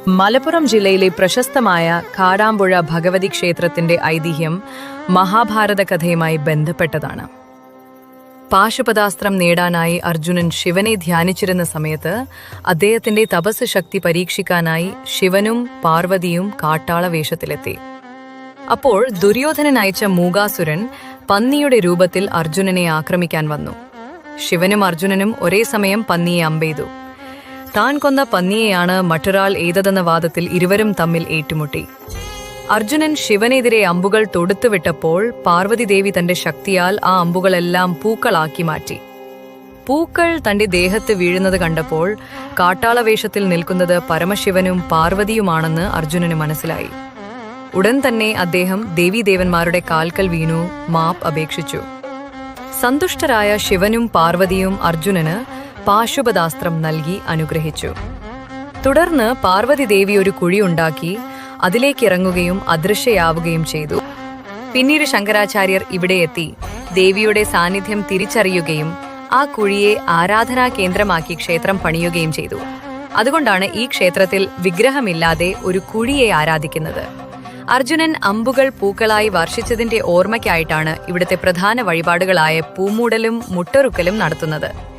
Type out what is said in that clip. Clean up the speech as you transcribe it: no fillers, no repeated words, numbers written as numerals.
മലപ്പുറം ജില്ലയിലെ പ്രശസ്തമായ കാടാമ്പുഴ ഭഗവതി ക്ഷേത്രത്തിന്റെ ഐതിഹ്യം മഹാഭാരത കഥയുമായി ബന്ധപ്പെട്ടതാണ്. പാശുപതാസ്ത്രം നേടാനായി അർജുനൻ ശിവനെ ധ്യാനിച്ചിരുന്ന സമയത്ത് അദ്ദേഹത്തിന്റെ തപസ് ശക്തി പരീക്ഷിക്കാനായി ശിവനും പാർവതിയും കാട്ടാള വേഷത്തിലെത്തി. അപ്പോൾ ദുര്യോധനൻ അയച്ച മൂകാസുരൻ പന്നിയുടെ രൂപത്തിൽ അർജുനനെ ആക്രമിക്കാൻ വന്നു. ശിവനും അർജുനനും ഒരേ സമയം പന്നിയെ അമ്പെയ്തു. താൻ കൊന്ന പന്നിയെയാണ് മറ്റൊരാൾ ഏതെന്ന വാദത്തിൽ ഇരുവരും തമ്മിൽ ഏറ്റുമുട്ടി. അർജുനൻ ശിവനെതിരെ അമ്പുകൾ തൊടുത്തുവിട്ടപ്പോൾ പാർവതി ദേവി തന്റെ ശക്തിയാൽ ആ അമ്പുകളെല്ലാം പൂക്കളാക്കി മാറ്റി. പൂക്കൾ തന്റെ ദേഹത്ത് വീഴുന്നത് കണ്ടപ്പോൾ കാട്ടാളവേഷത്തിൽ നിൽക്കുന്നത് പരമശിവനും പാർവതിയുമാണെന്ന് അർജുനന് മനസ്സിലായി. ഉടൻ തന്നെ അദ്ദേഹം ദേവീദേവന്മാരുടെ കാൽക്കൽ വീണു മാപ്പ് അപേക്ഷിച്ചു. സന്തുഷ്ടരായ ശിവനും പാർവതിയും അർജുനന് പാശുപതാസ്ത്രം നൽകി അനുഗ്രഹിച്ചു. തുടർന്ന് പാർവതി ദേവി ഒരു കുഴിയുണ്ടാക്കി അതിലേക്കിറങ്ങുകയും അദൃശ്യയാവുകയും ചെയ്തു. പിന്നീട് ശങ്കരാചാര്യർ ഇവിടെ എത്തി ദേവിയുടെ സാന്നിധ്യം തിരിച്ചറിയുകയും ആ കുഴിയെ ആരാധനാ കേന്ദ്രമാക്കി ക്ഷേത്രം പണിയുകയും ചെയ്തു. അതുകൊണ്ടാണ് ഈ ക്ഷേത്രത്തിൽ വിഗ്രഹമില്ലാതെ ഒരു കുഴിയെ ആരാധിക്കുന്നത്. അർജുനൻ അമ്പുകൾ പൂക്കളായി വർഷിച്ചതിന്റെ ഓർമ്മയ്ക്കായിട്ടാണ് ഇവിടുത്തെ പ്രധാന വഴിപാടുകളായ പൂമൂടലും മുട്ടറുക്കലും നടത്തുന്നത്.